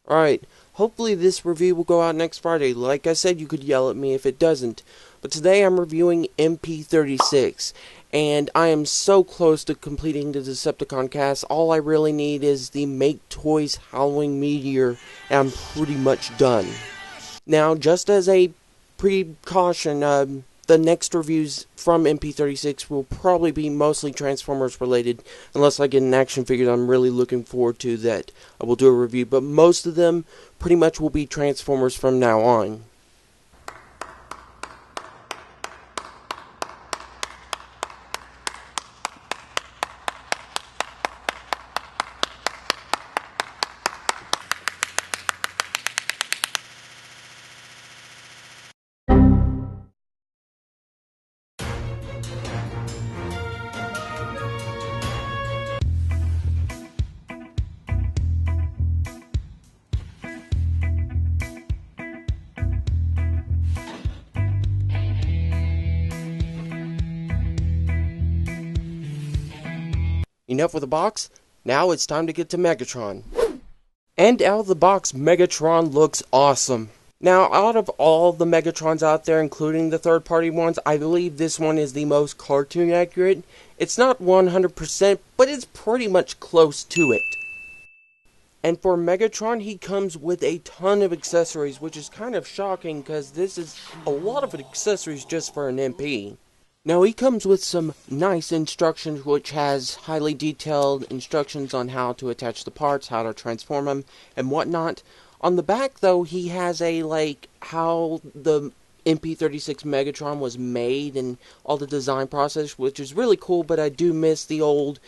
Alright, hopefully this review will go out next Friday. Like I said, you could yell at me if it doesn't. But today I'm reviewing MP-36, and I am so close to completing the Decepticon cast. All I really need is the Make Toys Howling Meteor, and I'm pretty much done. Now, just as a precaution, the next reviews from MP-36 will probably be mostly Transformers related, unless I get an action figure that I'm really looking forward to that I will do a review, but most of them pretty much will be Transformers from now on. Enough with the box, now it's time to get to Megatron. And out of the box, Megatron looks awesome. Now, out of all the Megatrons out there, including the third-party ones, I believe this one is the most cartoon accurate. It's not 100%, but it's pretty much close to it. And for Megatron, he comes with a ton of accessories, which is kind of shocking because this is a lot of accessories just for an MP. Now, he comes with some nice instructions, which has highly detailed instructions on how to attach the parts, how to transform them, and whatnot. On the back, though, he has how the MP-36 Megatron was made and all the design process, which is really cool, but I do miss the old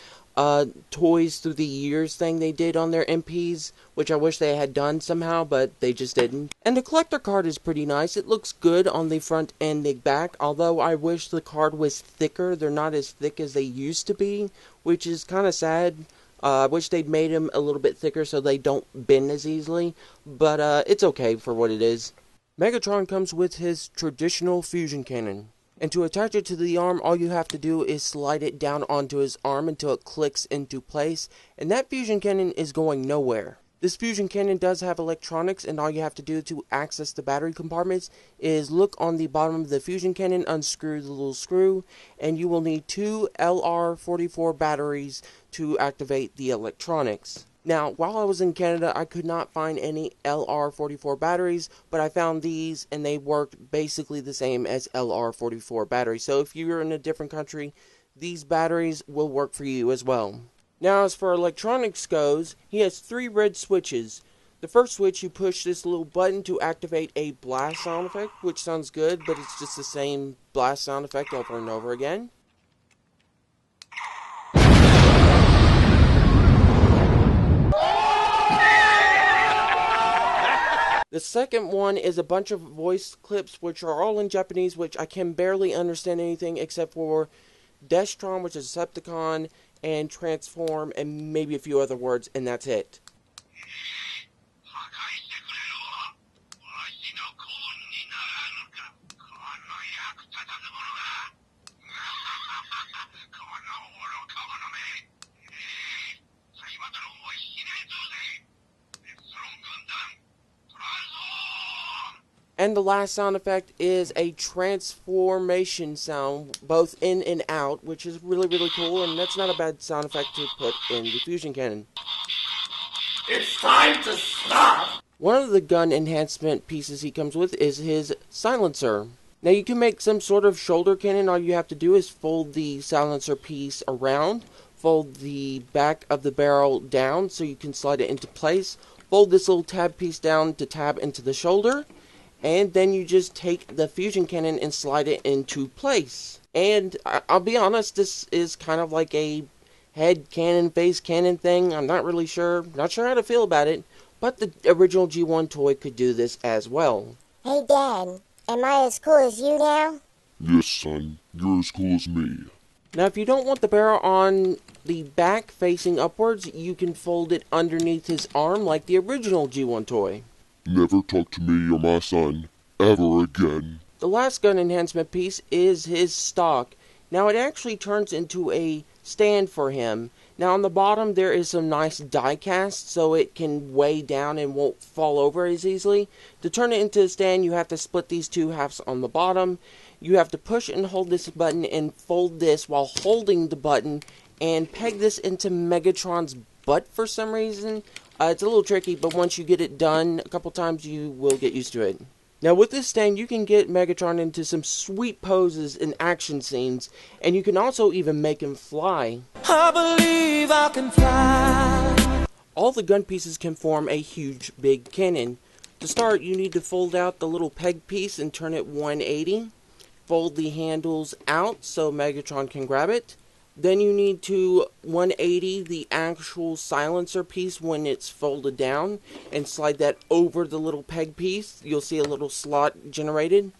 toys through the years thing they did on their MPs, which I wish they had done somehow, but they just didn't. And the collector card is pretty nice. It looks good on the front and the back, although I wish the card was thicker. They're not as thick as they used to be, which is kind of sad. I wish they'd made them a little bit thicker so they don't bend as easily, but it's okay for what it is. Megatron comes with his traditional fusion cannon. And to attach it to the arm, all you have to do is slide it down onto his arm until it clicks into place, and that fusion cannon is going nowhere. This fusion cannon does have electronics, and all you have to do to access the battery compartments is look on the bottom of the fusion cannon, unscrew the little screw, and you will need 2 LR44 batteries to activate the electronics. Now, while I was in Canada, I could not find any LR44 batteries, but I found these, and they worked basically the same as LR44 batteries. So if you're in a different country, these batteries will work for you as well. Now, as for electronics goes, he has 3 red switches. The first switch, you push this little button to activate a blast sound effect, which sounds good, but it's just the same blast sound effect over and over again. The second one is a bunch of voice clips, which are all in Japanese, which I can barely understand anything except for Destron, which is Decepticon, and Transform, and maybe a few other words, and that's it. And the last sound effect is a transformation sound, both in and out, which is really, really cool, and that's not a bad sound effect to put in the fusion cannon. It's time to stop! One of the gun enhancement pieces he comes with is his silencer. Now you can make some sort of shoulder cannon. All you have to do is fold the silencer piece around, fold the back of the barrel down so you can slide it into place, fold this little tab piece down to tab into the shoulder, and then you just take the fusion cannon and slide it into place. And I'll be honest, this is kind of like a head cannon, face cannon thing. I'm not really sure. Not sure how to feel about it. But the original G1 toy could do this as well. Hey Dad, am I as cool as you now? Yes, son. You're as cool as me. Now if you don't want the barrel on the back facing upwards, you can fold it underneath his arm like the original G1 toy. Never talk to me or my son ever again. The last gun enhancement piece is his stock. Now it actually turns into a stand for him. Now on the bottom there is some nice die cast so it can weigh down and won't fall over as easily. To turn it into a stand you have to split these two halves on the bottom. You have to push and hold this button and fold this while holding the button and peg this into Megatron's butt for some reason. It's a little tricky, but once you get it done a couple times you will get used to it. Now with this stand you can get Megatron into some sweet poses and action scenes, and you can also even make him fly. I believe I can fly. All the gun pieces can form a huge big cannon. To start you need to fold out the little peg piece and turn it 180. Fold the handles out so Megatron can grab it. Then you need to 180 the actual silencer piece when it's folded down and slide that over the little peg piece. You'll see a little slot generated.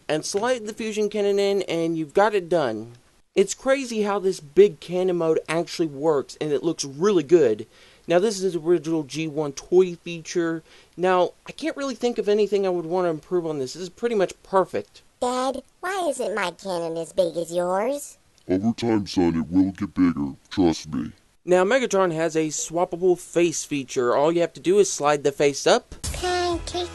And slide the fusion cannon in and you've got it done. It's crazy how this big cannon mode actually works and it looks really good. Now this is the original G1 toy feature. Now I can't really think of anything I would want to improve on this. This is pretty much perfect. Dad, why isn't my cannon as big as yours? Over time, son, it will get bigger. Trust me. Now Megatron has a swappable face feature. All you have to do is slide the face up. Can I take...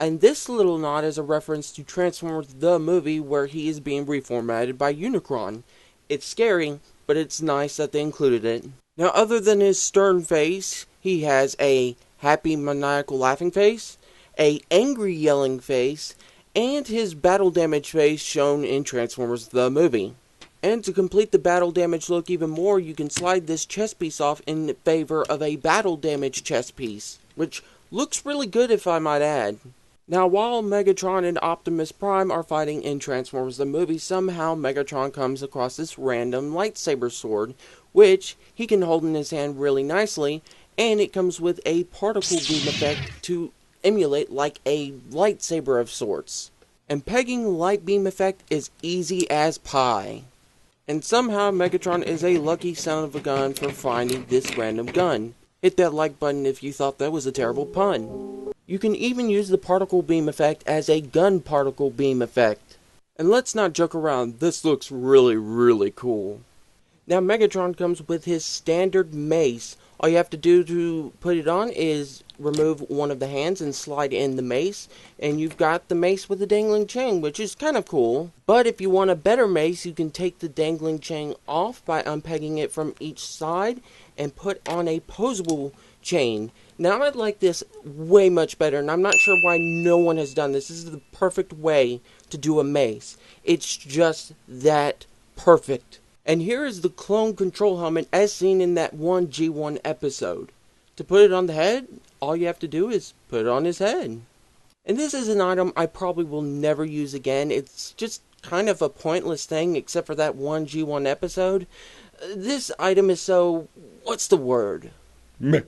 And this little nod is a reference to Transformers the movie where he is being reformatted by Unicron. It's scary, but it's nice that they included it. Now other than his stern face, he has a happy maniacal laughing face, a angry yelling face, and his battle damage face shown in Transformers the movie. And to complete the battle damage look even more, you can slide this chest piece off in favor of a battle damage chest piece, which looks really good if I might add. Now while Megatron and Optimus Prime are fighting in Transformers the movie, somehow Megatron comes across this random lightsaber sword, which he can hold in his hand really nicely, and it comes with a particle beam effect to emulate like a lightsaber of sorts. And pegging light beam effect is easy as pie. And somehow Megatron is a lucky son of a gun for finding this random gun. Hit that like button if you thought that was a terrible pun. You can even use the particle beam effect as a gun particle beam effect. And let's not joke around, this looks really cool. Now Megatron comes with his standard mace. All you have to do to put it on is remove one of the hands and slide in the mace, and you've got the mace with the dangling chain, which is kind of cool. But if you want a better mace, you can take the dangling chain off by unpegging it from each side and put on a posable chain. Now I like this way much better, and I'm not sure why no one has done this. This is the perfect way to do a mace. It's just that perfect. And here is the clone control helmet as seen in that one G1 episode. To put it on the head, all you have to do is put it on his head. And this is an item I probably will never use again. It's just kind of a pointless thing except for that one G1 episode. This item is so... what's the word? Meh.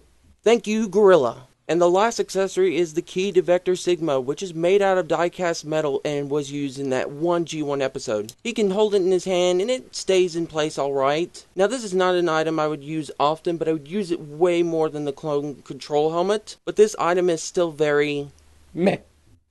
Thank you, Gorilla. And the last accessory is the key to Vector Sigma, which is made out of die-cast metal and was used in that one G1 episode. He can hold it in his hand and it stays in place alright. Now this is not an item I would use often, but I would use it way more than the clone control helmet. But this item is still very meh,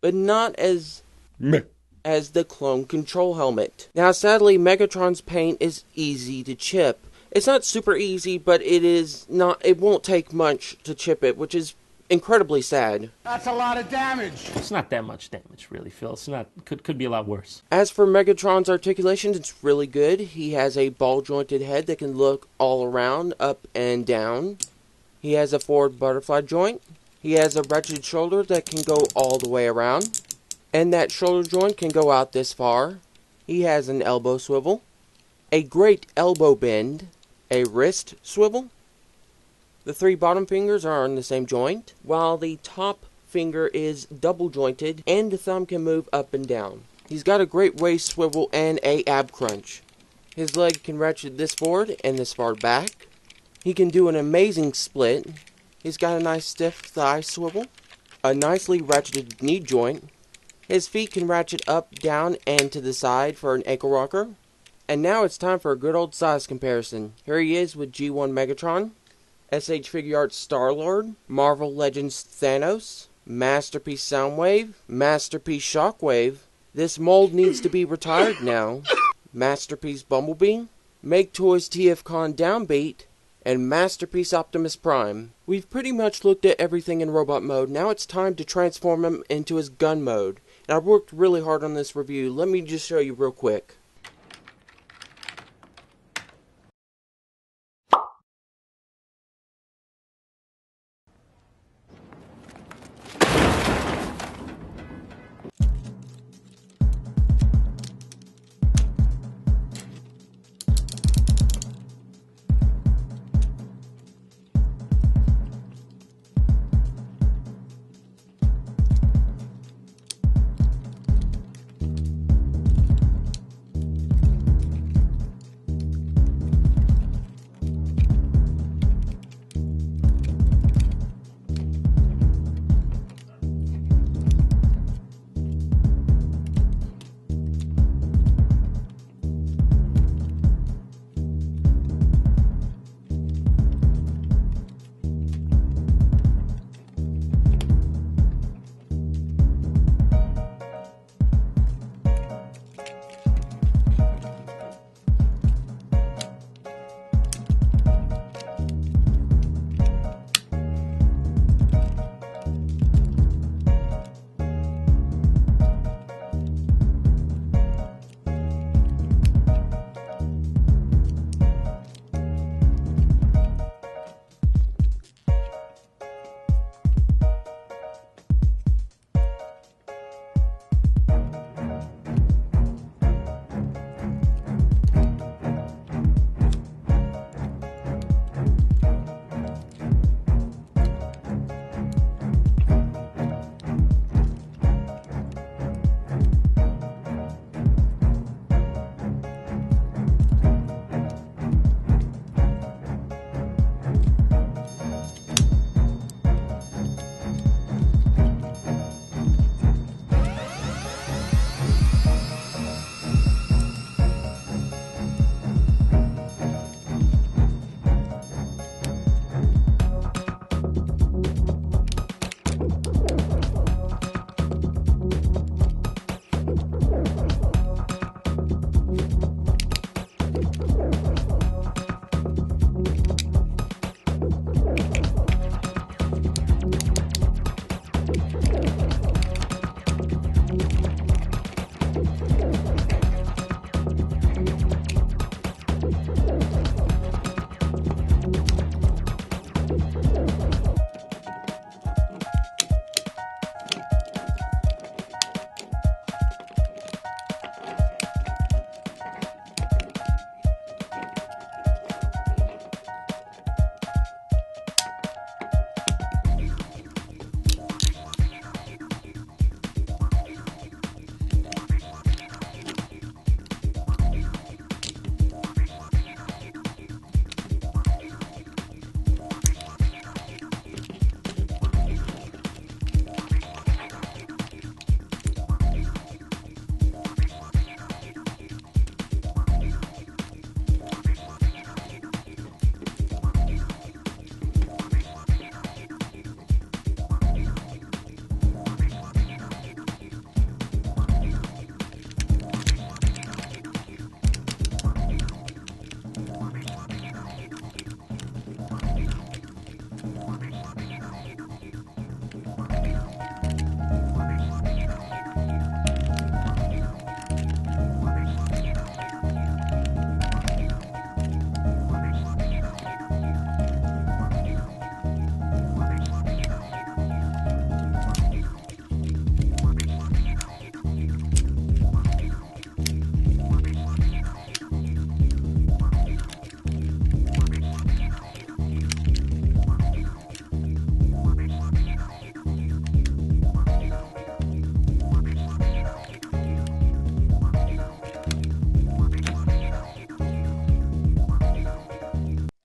but not as Meh. as the clone control helmet. Now sadly, Megatron's paint is easy to chip. It's not super easy, but it won't take much to chip it, which is incredibly sad. That's a lot of damage. It's not that much damage, really, Phil. It's not. Could be a lot worse. As for Megatron's articulation, it's really good. He has a ball-jointed head that can look all around, up and down. He has a forward butterfly joint. He has a ratcheted shoulder that can go all the way around. And that shoulder joint can go out this far. He has an elbow swivel, a great elbow bend, a wrist swivel. The three bottom fingers are on the same joint, while the top finger is double jointed and the thumb can move up and down. He's got a great waist swivel and a ab crunch. His leg can ratchet this forward and this far back. He can do an amazing split. He's got a nice stiff thigh swivel, a nicely ratcheted knee joint. His feet can ratchet up, down, and to the side for an ankle rocker. And now it's time for a good old size comparison. Here he is with G1 Megatron, SH Figure Arts Star-Lord, Marvel Legends Thanos, Masterpiece Soundwave, Masterpiece Shockwave. This mold needs to be retired now. Masterpiece Bumblebee, Make Toys TFCon Downbeat, and Masterpiece Optimus Prime. We've pretty much looked at everything in robot mode. Now it's time to transform him into his gun mode. And I worked really hard on this review. Let me just show you real quick.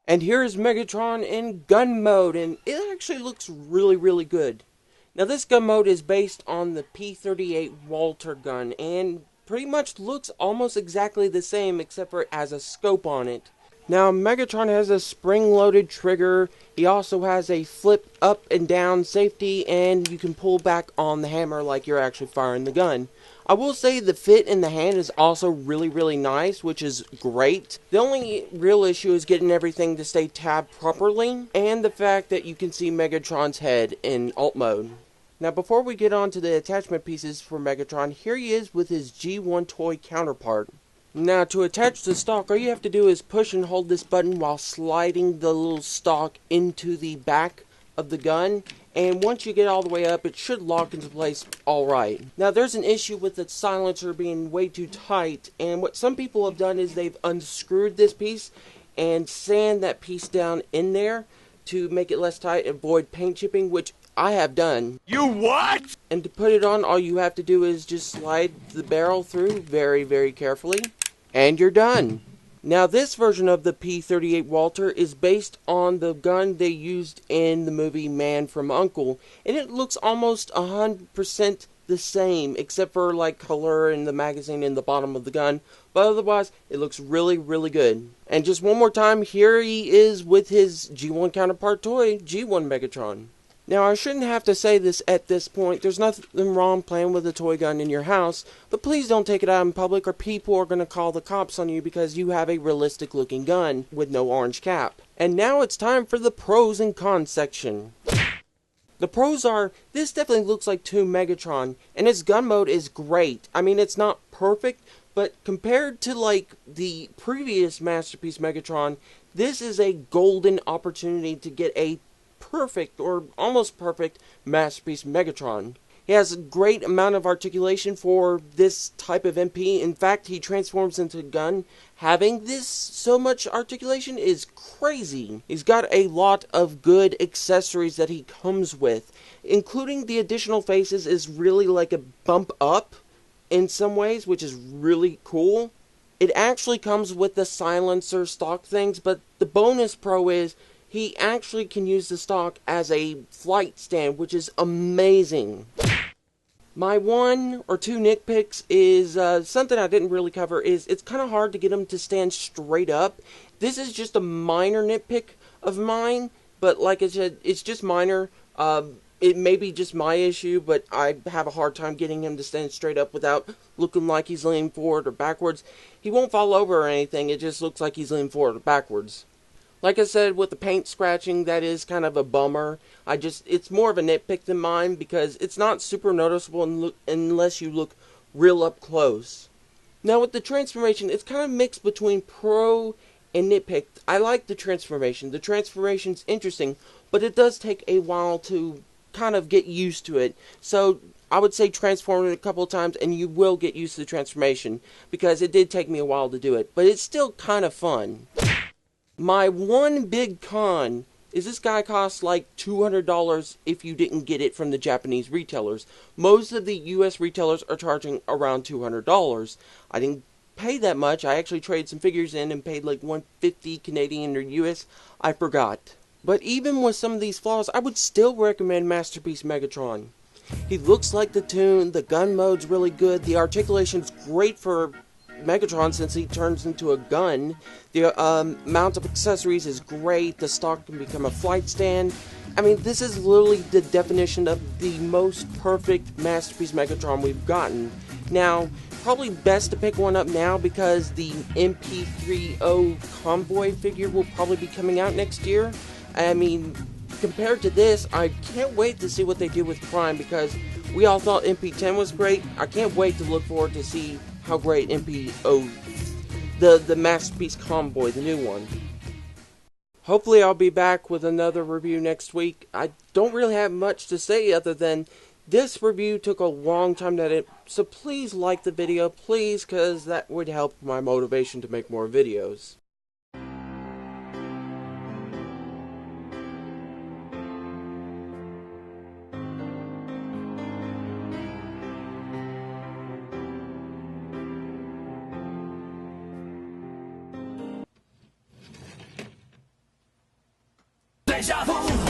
And here is Megatron in gun mode, and it actually looks really good. Now this gun mode is based on the P-38 Walter gun, and pretty much looks almost exactly the same except for it has a scope on it. Now, Megatron has a spring-loaded trigger. He also has a flip up and down safety, and you can pull back on the hammer like you're actually firing the gun. I will say the fit in the hand is also really nice, which is great. The only real issue is getting everything to stay tabbed properly, and the fact that you can see Megatron's head in alt mode. Now, before we get on to the attachment pieces for Megatron, here he is with his G1 toy counterpart. Now, to attach the stock, all you have to do is push and hold this button while sliding the little stock into the back of the gun, and once you get all the way up, it should lock into place alright. Now, there's an issue with the silencer being way too tight, and what some people have done is they've unscrewed this piece and sand that piece down in there to make it less tight and avoid paint chipping, which I have done. You what? And to put it on, all you have to do is just slide the barrel through very carefully, and you're done. Now, this version of the P-38 Walter is based on the gun they used in the movie Man from U.N.C.L.E., and it looks almost 100% the same, except for like color and the magazine in the bottom of the gun, but otherwise it looks really good. And just one more time, here he is with his G1 counterpart toy, G1 Megatron. Now, I shouldn't have to say this at this point. There's nothing wrong playing with a toy gun in your house, but please don't take it out in public or people are going to call the cops on you because you have a realistic looking gun with no orange cap. And now it's time for the pros and cons section. The pros are, this definitely looks like Toon Megatron, and its gun mode is great. I mean, it's not perfect, but compared to like the previous Masterpiece Megatron, this is a golden opportunity to get a perfect or almost perfect Masterpiece Megatron. He has a great amount of articulation for this type of MP. In fact, he transforms into a gun. Having this so much articulation is crazy. He's got a lot of good accessories that he comes with, including the additional faces is really like a bump up in some ways, which is really cool. It actually comes with the silencer stock things, but the bonus pro is he actually can use the stock as a flight stand, which is amazing. My one or two nitpicks is something I didn't really cover is it's kind of hard to get him to stand straight up. This is just a minor nitpick of mine, but like I said, it's just minor. It may be just my issue, but I have a hard time getting him to stand straight up without looking like he's leaning forward or backwards. He won't fall over or anything, it just looks like he's leaning forward or backwards. Like I said, with the paint scratching, that is kind of a bummer. It's more of a nitpick than mine because it's not super noticeable unless you look real up close. Now with the transformation, it's kind of mixed between pro and nitpick. I like the transformation. The transformation's interesting, but it does take a while to kind of get used to it. So I would say transform it a couple of times and you will get used to the transformation because it did take me a while to do it, but it's still kind of fun. My one big con is this guy costs like $200 if you didn't get it from the Japanese retailers. Most of the US retailers are charging around $200. I didn't pay that much. I actually traded some figures in and paid like $150 Canadian or US. I forgot. But even with some of these flaws, I would still recommend Masterpiece Megatron. He looks like the Toon, the gun mode's really good, the articulation's great for Megatron since he turns into a gun. The amount of accessories is great. The stock can become a flight stand. I mean, this is literally the definition of the most perfect Masterpiece Megatron we've gotten. Now, probably best to pick one up now because the MP-30 Convoy figure will probably be coming out next year. I mean, compared to this, I can't wait to see what they do with Prime because we all thought MP-10 was great. I can't wait to look forward to see how great the Masterpiece Convoy, the new one. Hopefully I'll be back with another review next week. I don't really have much to say other than this review took a long time to edit, so please like the video, please, because that would help my motivation to make more videos. Deja vu.